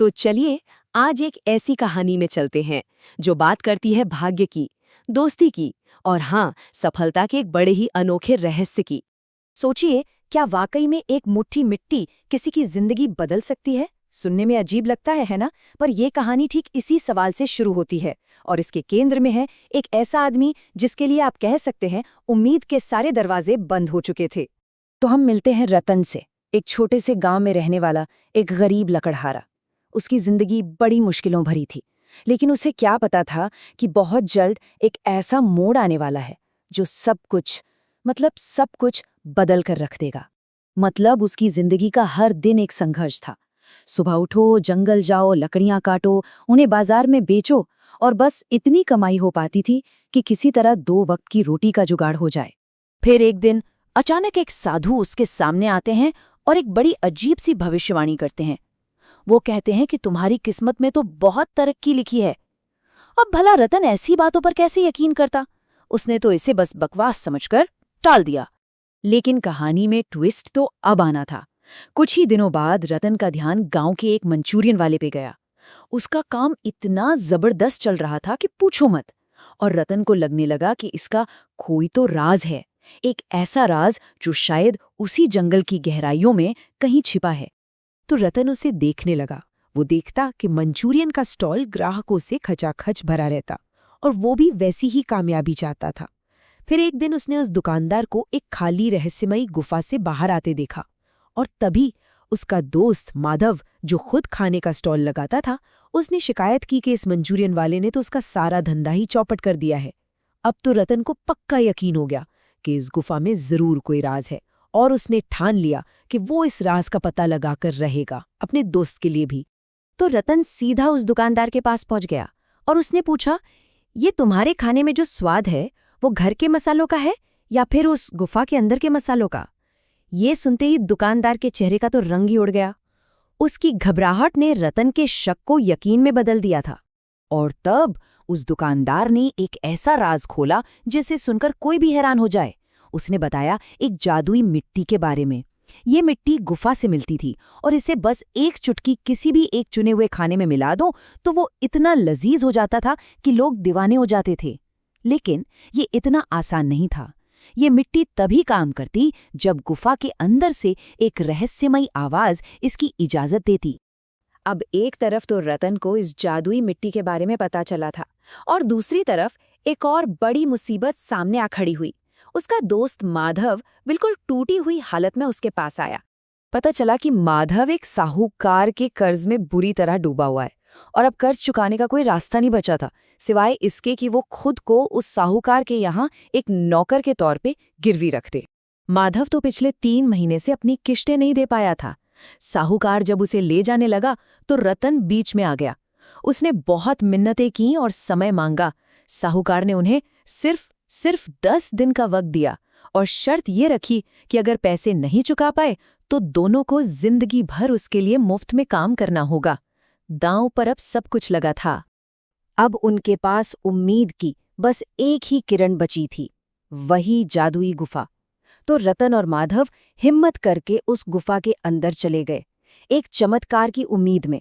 तो चलिए आज एक ऐसी कहानी में चलते हैं जो बात करती है भाग्य की, दोस्ती की और हाँ, सफलता के एक बड़े ही अनोखे रहस्य की। सोचिए, क्या वाकई में एक मुट्ठी मिट्टी किसी की जिंदगी बदल सकती है? सुनने में अजीब लगता है ना? पर यह कहानी ठीक इसी सवाल से शुरू होती है और इसके केंद्र में है एक ऐसा आदमी जिसके लिए आप कह सकते हैं उम्मीद के सारे दरवाजे बंद हो चुके थे। तो हम मिलते हैं रतन से, एक छोटे से गांव में रहने वाला एक गरीब लकड़हारा। उसकी जिंदगी बड़ी मुश्किलों भरी थी, लेकिन उसे क्या पता था कि बहुत जल्द एक ऐसा मोड़ आने वाला है जो सब कुछ बदल कर रख देगा। मतलब उसकी जिंदगी का हर दिन एक संघर्ष था। सुबह उठो, जंगल जाओ, लकड़ियां काटो, उन्हें बाजार में बेचो और बस इतनी कमाई हो पाती थी कि किसी तरह 2 वक्त की रोटी का जुगाड़ हो जाए। फिर एक दिन अचानक एक साधु उसके सामने आते हैं और एक बड़ी अजीब सी भविष्यवाणी करते हैं। वो कहते हैं कि तुम्हारी किस्मत में तो बहुत तरक्की लिखी है। अब भला रतन ऐसी बातों पर कैसे यकीन करता? उसने तो इसे बस बकवास समझकर टाल दिया। लेकिन कहानी में ट्विस्ट तो अब आना था। कुछ ही दिनों बाद रतन का ध्यान गांव के एक मंचूरियन वाले पे गया। उसका काम इतना जबरदस्त चल रहा था कि पूछो मत। और रतन को लगने लगा कि इसका कोई तो राज है, एक ऐसा राज जो शायद उसी जंगल की गहराइयों में कहीं छिपा है। तो रतन उसे देखने लगा। वो देखता कि मंचूरियन का स्टॉल ग्राहकों से खचाखच भरा रहता और वो भी वैसी ही कामयाबी चाहता था। फिर एक दिन उसने उस दुकानदार को एक खाली रहस्यमयी गुफा से बाहर आते देखा और तभी उसका दोस्त माधव, जो खुद खाने का स्टॉल लगाता था, उसने शिकायत की कि इस मंचूरियन वाले ने तो उसका सारा धंधा ही चौपट कर दिया है। अब तो रतन को पक्का यकीन हो गया कि इस गुफा में जरूर कोई राज है और उसने ठान लिया कि वो इस राज का पता लगाकर रहेगा, अपने दोस्त के लिए भी। तो रतन सीधा उस दुकानदार के पास पहुंच गया और उसने पूछा, ये तुम्हारे खाने में जो स्वाद है वो घर के मसालों का है या फिर उस गुफा के अंदर के मसालों का? ये सुनते ही दुकानदार के चेहरे का तो रंग ही उड़ गया। उसकी घबराहट ने रतन के शक को यकीन में बदल दिया था। और तब उस दुकानदार ने एक ऐसा राज खोला जिसे सुनकर कोई भी हैरान हो जाए। उसने बताया एक जादुई मिट्टी के बारे में। ये मिट्टी गुफा से मिलती थी और इसे बस एक चुटकी किसी भी एक चुने हुए खाने में मिला दो तो वो इतना लजीज हो जाता था कि लोग दीवाने हो जाते थे। लेकिन ये इतना आसान नहीं था। ये मिट्टी तभी काम करती जब गुफा के अंदर से एक रहस्यमयी आवाज इसकी इजाजत देती। अब एक तरफ तो रतन को इस जादुई मिट्टी के बारे में पता चला था और दूसरी तरफ एक और बड़ी मुसीबत सामने आ खड़ी हुई। उसका दोस्त माधव बिल्कुल टूटी हुई हालत में उसके पास आया। पता चला कि माधव एक साहूकार के कर्ज में बुरी तरह डूबा हुआ है और अब कर्ज चुकाने का कोई रास्ता नहीं बचा था, सिवाय इसके कि वो खुद को उस साहूकार के यहाँ एक नौकर के तौर पे गिरवी रख दे। माधव तो पिछले 3 महीने से अपनी किश्तें नहीं दे पाया था। साहूकार जब उसे ले जाने लगा तो रतन बीच में आ गया। उसने बहुत मिन्नतें की और समय मांगा। साहूकार ने उन्हें सिर्फ 10 दिन का वक्त दिया और शर्त ये रखी कि अगर पैसे नहीं चुका पाए तो दोनों को जिंदगी भर उसके लिए मुफ्त में काम करना होगा। दांव पर अब सब कुछ लगा था। अब उनके पास उम्मीद की बस एक ही किरण बची थी, वही जादुई गुफा। तो रतन और माधव हिम्मत करके उस गुफा के अंदर चले गए, एक चमत्कार की उम्मीद में।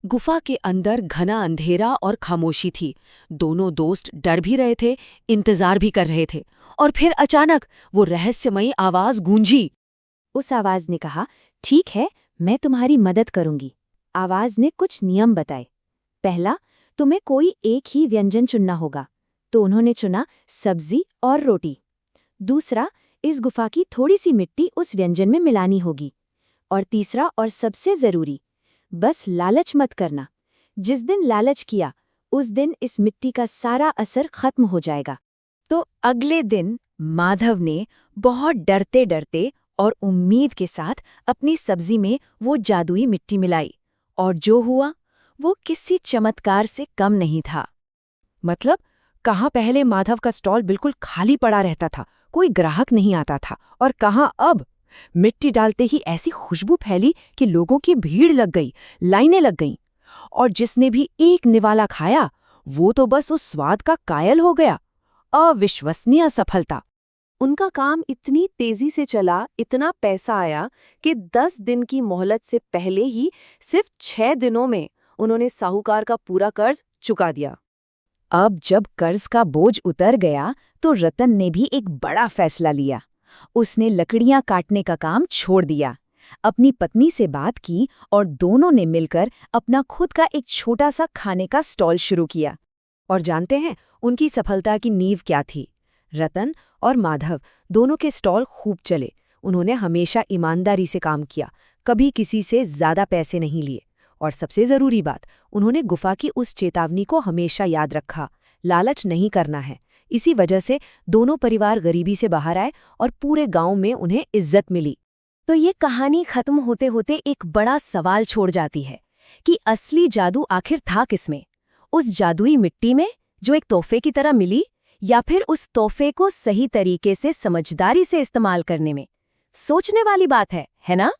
गुफा के अंदर घना अंधेरा और खामोशी थी। दोनों दोस्त डर भी रहे थे, इंतजार भी कर रहे थे और फिर अचानक वो रहस्यमयी आवाज गूंजी। उस आवाज ने कहा, ठीक है, मैं तुम्हारी मदद करूंगी। आवाज ने कुछ नियम बताए। पहला, तुम्हें कोई एक ही व्यंजन चुनना होगा। तो उन्होंने चुना सब्जी और रोटी। दूसरा, इस गुफा की थोड़ी सी मिट्टी उस व्यंजन में मिलानी होगी। और तीसरा और सबसे जरूरी, बस लालच मत करना। जिस दिन लालच किया उस दिन इस मिट्टी का सारा असर खत्म हो जाएगा। तो अगले दिन माधव ने बहुत डरते डरते और उम्मीद के साथ अपनी सब्जी में वो जादुई मिट्टी मिलाई और जो हुआ वो किसी चमत्कार से कम नहीं था। मतलब कहाँ पहले माधव का स्टॉल बिल्कुल खाली पड़ा रहता था, कोई ग्राहक नहीं आता था, और कहाँ अब मिट्टी डालते ही ऐसी खुशबू फैली कि लोगों की भीड़ लग गई, लाइनें लग गईं। और जिसने भी एक निवाला खाया वो तो बस उस स्वाद का कायल हो गया। अविश्वसनीय सफलता। उनका काम इतनी तेजी से चला, इतना पैसा आया कि 10 दिन की मोहलत से पहले ही सिर्फ 6 दिनों में उन्होंने साहूकार का पूरा कर्ज चुका दिया। अब जब कर्ज का बोझ उतर गया तो रतन ने भी एक बड़ा फैसला लिया। उसने लकड़ियां काटने का काम छोड़ दिया, अपनी पत्नी से बात की और दोनों ने मिलकर अपना खुद का एक छोटा सा खाने का स्टॉल शुरू किया। और जानते हैं उनकी सफलता की नींव क्या थी? रतन और माधव दोनों के स्टॉल खूब चले। उन्होंने हमेशा ईमानदारी से काम किया, कभी किसी से ज्यादा पैसे नहीं लिए। और सबसे जरूरी बात, उन्होंने गुफा की उस चेतावनी को हमेशा याद रखा, लालच नहीं करना है। इसी वजह से दोनों परिवार गरीबी से बाहर आए और पूरे गांव में उन्हें इज्जत मिली। तो ये कहानी खत्म होते होते एक बड़ा सवाल छोड़ जाती है कि असली जादू आखिर था किसमें? उस जादुई मिट्टी में जो एक तोहफे की तरह मिली, या फिर उस तोहफे को सही तरीके से समझदारी से इस्तेमाल करने में? सोचने वाली बात है ना?